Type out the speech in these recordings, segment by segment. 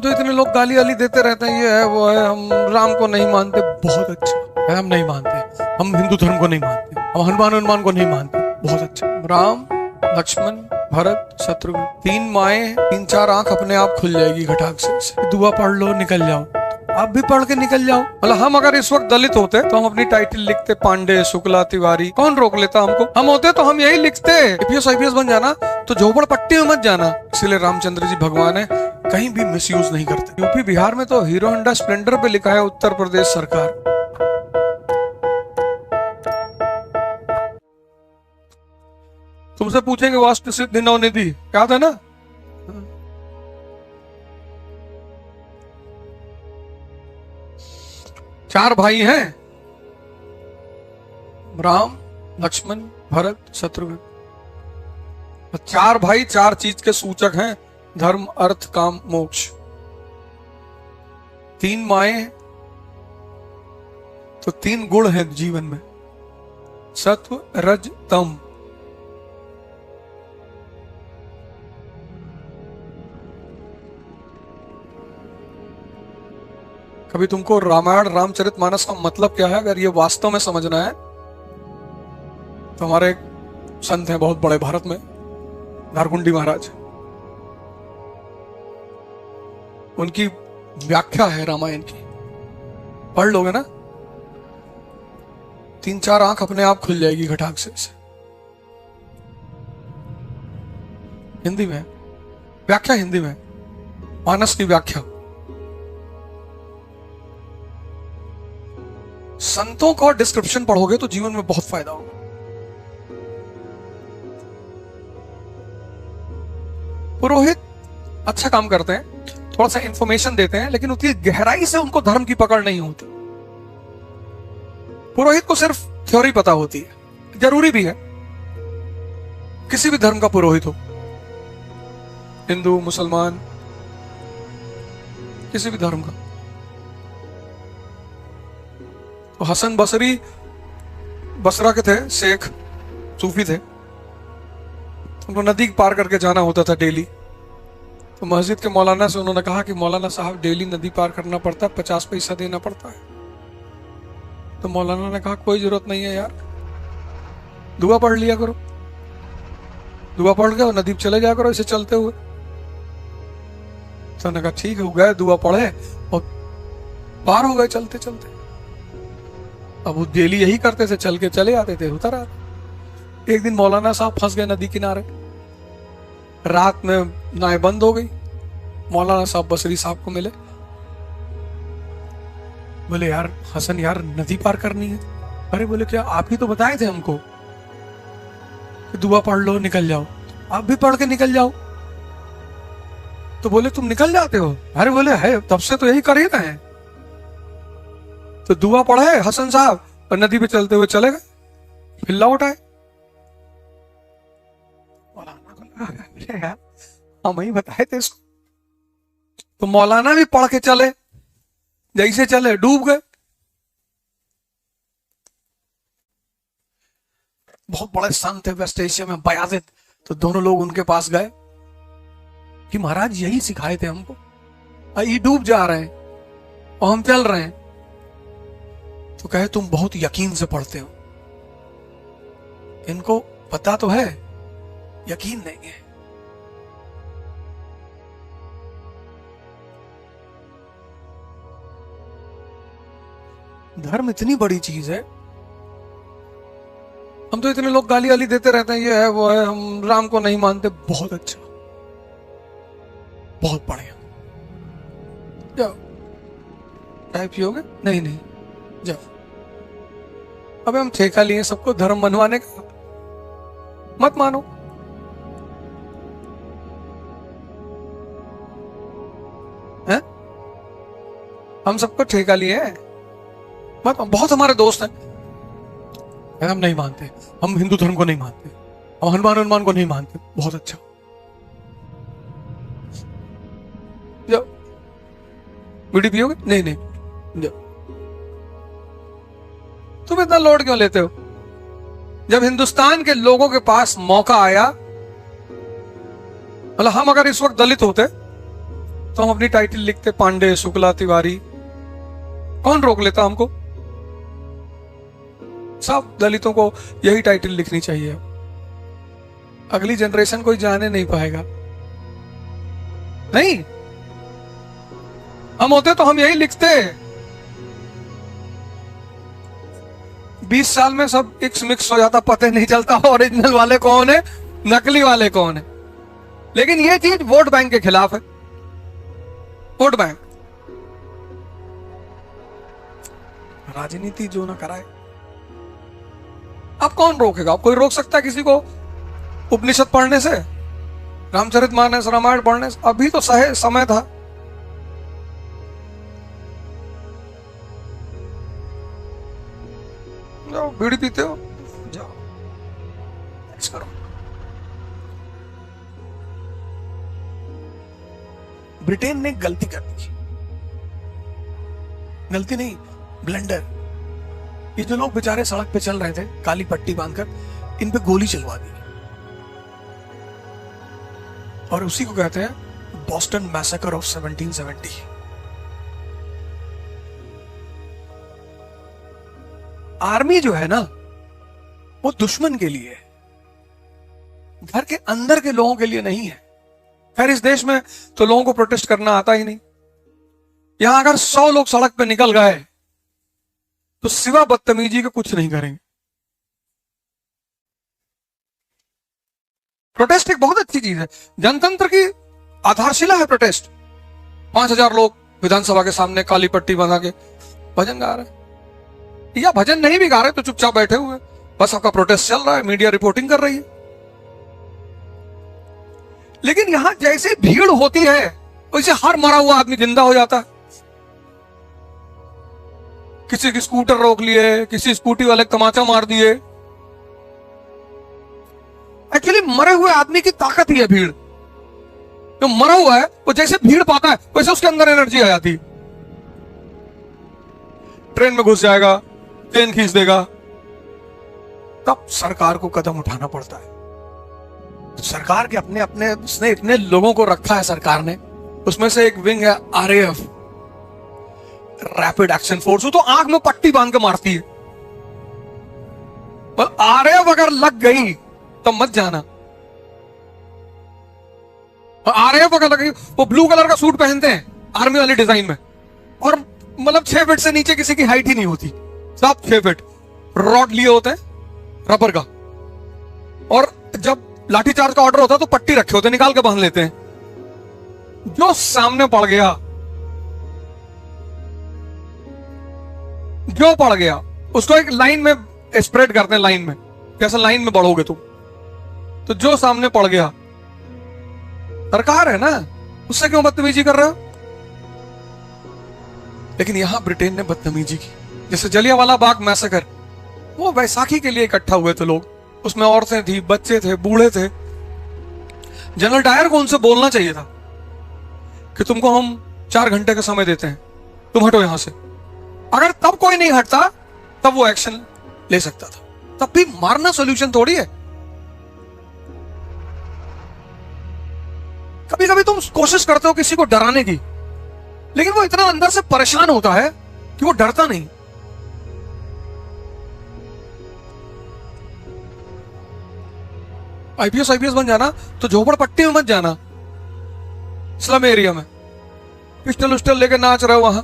तो इतने लोग गाली वाली देते रहते हैं, ये है वो है, हम राम को नहीं मानते। बहुत अच्छा, हम नहीं मानते, हम हिंदू धर्म को नहीं मानते, हम हनुमान को नहीं मानते। बहुत अच्छा। राम, लक्ष्मण, भरत, शत्रुघ्न, 3 माएं, 3-4 आंख अपने आप खुल जाएगी घटाक से। दुआ पढ़ लो, निकल जाओ। आप भी पढ़ के निकल जाओ। मतलब हम अगर इस वक्त दलित होते तो हम अपनी टाइटल लिखते पांडे, शुक्ला, तिवारी, कौन रोक लेता हमको? हम होते तो हम यही लिखते, APS IPS बन जाना, तो झोपड़पट्टी में मत जाना। इसीलिए रामचंद्र जी भगवान है, कहीं भी मिसयूज नहीं करते। यूपी बिहार में तो हीरो होंडा स्प्लेंडर पे लिखा है उत्तर प्रदेश सरकार। तुमसे पूछेंगे वास्तु सिद्धि नवनिधि, याद है ना? 4 भाई हैं, राम, लक्ष्मण, भरत, शत्रुघ्न। 4 भाई 4 चीज के सूचक हैं, धर्म, अर्थ, काम, मोक्ष। 3 माएं तो 3 गुण हैं जीवन में, सत्व, रज, तम। कभी तुमको रामायण रामचरितमानस का मतलब क्या है अगर ये वास्तव में समझना है तो हमारे एक संत हैं बहुत बड़े भारत में, धारकुंडी महाराज, उनकी व्याख्या है रामायण की, पढ़ लोगे ना 3-4 आंख अपने आप खुल जाएगी घटाक से। हिंदी में व्याख्या, हिंदी में मानस की व्याख्या। संतों का डिस्क्रिप्शन पढ़ोगे तो जीवन में बहुत फायदा होगा। पुरोहित अच्छा काम करते हैं, थोड़ा सा इंफॉर्मेशन देते हैं, लेकिन उतनी गहराई से उनको धर्म की पकड़ नहीं होती। पुरोहित को सिर्फ थ्योरी पता होती है, जरूरी भी है, किसी भी धर्म का पुरोहित हो, हिंदू, मुसलमान, किसी भी धर्म का। तो हसन बसरी बसरा के थे, शेख सूफी थे, उनको नदी पार करके जाना होता था डेली। तो मस्जिद के मौलाना से उन्होंने कहा कि मौलाना साहब डेली नदी पार करना पड़ता है, 50 पैसा देना पड़ता है। तो मौलाना ने कहा कोई जरूरत नहीं है यार, दुआ पढ़ लिया करो, दुआ पढ़ के और नदी चले जाया करो इसे चलते हुए। तो उन्होंने कहा ठीक है, गए दुआ पढ़े और पार हो गए चलते चलते। अब वो डेली यही करते थे, चल के चले आते थे, उतर आते। एक दिन मौलाना साहब फंस गए नदी किनारे, रात में नाव बंद हो गई। मौलाना साहब बसरी साहब को मिले, बोले यार हसन यार नदी पार करनी है। अरे बोले क्या, आप ही तो बताए थे हमको कि दुआ पढ़ लो निकल जाओ, आप भी पढ़ के निकल जाओ। तो बोले तुम निकल जाते हो? अरे बोले है, तब से तो यही कर ही रहे हैं। तो दुआ पढ़े हसन साहब और नदी पे चलते हुए चले गए, फिर लौट आए। यार हम ही बताए थे इसको। तो मौलाना भी पढ़ के चले, जैसे चले डूब गए। बहुत बड़े संत थे वेस्ट एशिया में, बयाजिद। तो दोनों लोग उनके पास गए कि महाराज यही सिखाए थे हमको, ये डूब जा रहे हैं और हम चल रहे हैं। तो कहे तुम बहुत यकीन से पढ़ते हो, इनको पता तो है, यकीन नहीं है। धर्म इतनी बड़ी चीज है, हम तो इतने लोग गाली वाली देते रहते हैं, ये है वो है, हम राम को नहीं मानते। बहुत अच्छा, बहुत बढ़िया। जाओ चाय पियोगे? नहीं नहीं, जाओ। अबे हम ठेका लिए सबको धर्म मनवाने का, मत मानो। हैं? हम सबको ठेका लिए हैं, मत। बहुत हमारे दोस्त हैं, हम नहीं मानते, हम हिंदू धर्म को नहीं मानते, हम हनुमान को नहीं मानते। बहुत अच्छा, जाओ। बीड़ी पियोगे? नहीं नहीं, जाओ। तुम इतना लोड क्यों लेते हो? जब हिंदुस्तान के लोगों के पास मौका आया, मतलब हम अगर इस वक्त दलित होते तो हम अपनी टाइटल लिखते पांडे, शुक्ला, तिवारी। कौन रोक लेता हमको? सब दलितों को यही टाइटल लिखनी चाहिए। अगली जनरेशन कोई जाने नहीं पाएगा। नहीं, हम होते तो हम यही लिखते। 20 साल में सब एक्स मिक्स हो जाता, पता नहीं चलता ओरिजिनल वाले कौन है, नकली वाले कौन है। लेकिन ये चीज वोट बैंक के खिलाफ है। वोट बैंक, राजनीति जो ना कराए। अब कौन रोकेगा? अब कोई रोक सकता है किसी को उपनिषद पढ़ने से, रामचरितमानस, रामायण पढ़ने से? अभी तो सही समय था। जाओ बीड़ी पीते हो, जाओ एक्स करो। ब्रिटेन ने गलती कर दी, गलती नहीं, ब्लंडर। ये जो लोग बेचारे सड़क पे चल रहे थे काली पट्टी बांधकर, इन पे गोली चलवा दी। और उसी को कहते हैं बॉस्टन मैसेकर ऑफ 1770। आर्मी जो है ना, वो दुश्मन के लिए है, घर के अंदर के लोगों के लिए नहीं है। खैर इस देश में तो लोगों को प्रोटेस्ट करना आता ही नहीं। यहां अगर 100 लोग सड़क पे निकल गए तो सिवा बदतमीजी के कुछ नहीं करेंगे। प्रोटेस्ट एक बहुत अच्छी चीज है, जनतंत्र की आधारशिला है प्रोटेस्ट। 5000 लोग विधानसभा के सामने काली पट्टी बना के भजन गा रहे, या भजन नहीं भी गा रहे तो चुपचाप बैठे हुए, बस आपका प्रोटेस्ट चल रहा है, मीडिया रिपोर्टिंग कर रही है। लेकिन यहां जैसे भीड़ होती है वैसे हर मरा हुआ आदमी जिंदा हो जाता है। किसी की स्कूटर रोक लिए, किसी स्कूटी वाले तमाचा मार दिए। एक्चुअली मरे हुए आदमी की ताकत ही है भीड़। जो मरा हुआ है वो जैसे भीड़ पाता है वैसे उसके अंदर एनर्जी आ जाती। ट्रेन में घुस जाएगा, ट्रेन खींच देगा, तब सरकार को कदम उठाना पड़ता है। सरकार के अपने अपने उसने इतने लोगों को रखा है सरकार ने, उसमें से एक विंग है आरएएफ, रैपिड एक्शन फोर्स। वो तो आंख में पट्टी बांध के मारती है। पर आरएएफ अगर लग गई तो मत जाना। आरएएफ अगर लग गई, वो ब्लू कलर का सूट पहनते हैं आर्मी वाले डिजाइन में, और मतलब 6 फीट से नीचे किसी की हाइट ही नहीं होती, सब 6 फीट रॉड लिए होते हैं रबर का, और जब लाठीचार्ज का ऑर्डर होता है तो पट्टी रखे होते हैं, निकाल के बांध लेते हैं। जो सामने पड़ गया, जो पड़ गया उसको एक लाइन में स्प्रेड करते हैं, लाइन में, कैसे लाइन में बढ़ोगे तुम, तो जो सामने पड़ गया, सरकार है ना, उससे क्यों बदतमीजी कर रहे हो? लेकिन यहां ब्रिटेन ने बदतमीजी की। जैसे जलियांवाला बाग मैसेकर, वो बैसाखी के लिए इकट्ठा हुए थे लोग, उसमें औरतें थी, बच्चे थे, बूढ़े थे। जनरल डायर को उनसे बोलना चाहिए था कि तुमको हम 4 घंटे का समय देते हैं, तुम हटो यहां से। अगर तब कोई नहीं हटता तब वो एक्शन ले सकता था। तब भी मारना सॉल्यूशन थोड़ी है। कभी कभी तुम कोशिश करते हो किसी को डराने की, लेकिन वो इतना अंदर से परेशान होता है कि वो डरता नहीं। आईपीएस बन जाना तो झोपड़पट्टी में मत जाना, स्लम एरिया में पिस्टल उस्टल लेके नाच रहे हो वहां,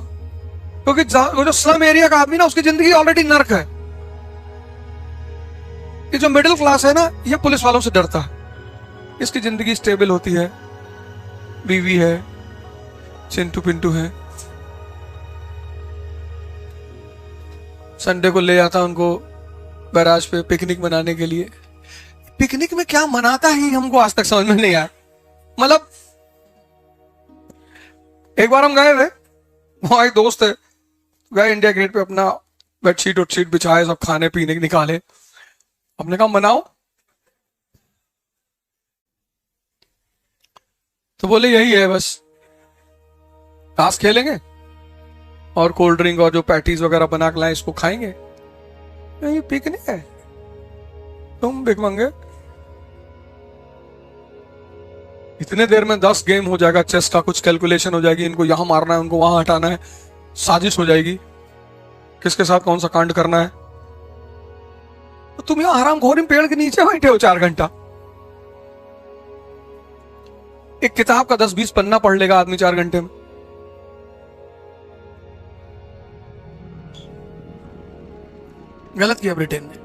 क्योंकि वो जो स्लम एरिया का आदमी ना, उसकी जिंदगी ऑलरेडी नर्क है। ये जो मिडिल क्लास है ना, ये पुलिस वालों से डरता है। इसकी जिंदगी स्टेबल होती है, बीवी है, चिंटू पिंटू है, संडे को ले जाता उनको बैराज पे पिकनिक मनाने के लिए। पिकनिक में क्या मनाता है हमको आज तक समझ में नहीं आया। मतलब एक बार हम गए थे, वहां एक दोस्त है, गए इंडिया गेट पे, अपना बेडशीट वेडशीट बिछाए, सब खाने पीने के निकाले। हमने कहा मनाओ, तो बोले यही है बस, ताश खेलेंगे और कोल्ड ड्रिंक और जो पैटीज वगैरह बना के लाए इसको खाएंगे। ये पिकनिक है, तुम भिखमंगे। इतने देर में 10 गेम हो जाएगा चेस का, कुछ कैलकुलेशन हो जाएगी, इनको यहां मारना है, उनको वहां हटाना है, साजिश हो जाएगी, किसके साथ कौन सा कांड करना है। तो तुम यहां हरामखोरी पेड़ के नीचे बैठे हो 4 घंटा। एक किताब का 10-20 पन्ना पढ़ लेगा आदमी 4 घंटे में। गलत किया ब्रिटेन ने,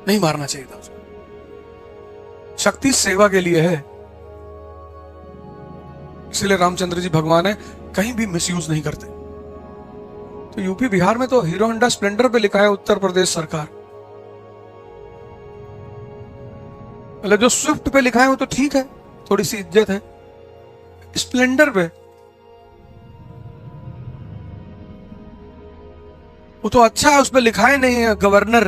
नहीं मारना चाहिए था उसको। शक्ति सेवा के लिए है, इसलिए रामचंद्र जी भगवान है, कहीं भी मिसयूज नहीं करते। तो यूपी बिहार में तो हीरो होंडा स्प्लेंडर पे लिखा है उत्तर प्रदेश सरकार, मतलब जो स्विफ्ट पे लिखा है वो तो ठीक है, थोड़ी सी इज्जत है। स्प्लेंडर पे वो तो अच्छा है, उस पर लिखा है नहीं है गवर्नर।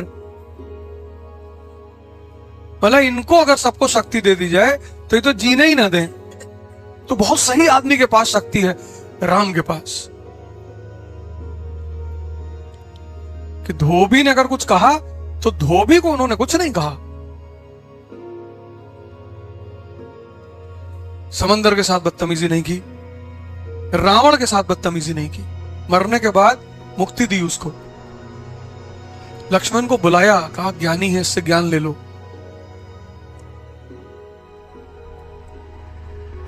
मतलब इनको अगर सबको शक्ति दे दी जाए तो ये तो जीने ही ना दें। तो बहुत सही आदमी के पास शक्ति है, राम के पास। कि धोबी ने अगर कुछ कहा तो धोबी को उन्होंने कुछ नहीं कहा। समंदर के साथ बदतमीजी नहीं की, रावण के साथ बदतमीजी नहीं की, मरने के बाद मुक्ति दी उसको। लक्ष्मण को बुलाया, कहा ज्ञानी है, इससे ज्ञान ले लो।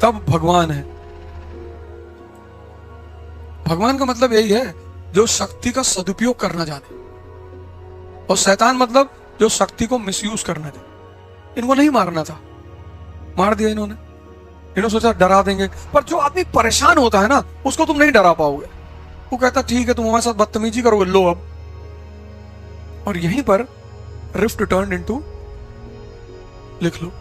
तब भगवान है। भगवान का मतलब यही है जो शक्ति का सदुपयोग करना जाने, और शैतान मतलब जो शक्ति को मिसयूज करना जाने। इनको नहीं मारना था, मार दिया इन्होंने। इन्होंने सोचा डरा देंगे, पर जो आदमी परेशान होता है ना उसको तुम नहीं डरा पाओगे। वो कहता ठीक है तुम हमारे साथ बदतमीजी करोगे, लो अब। और यहीं पर रिफ्ट टर्न इनटू, लिख लो।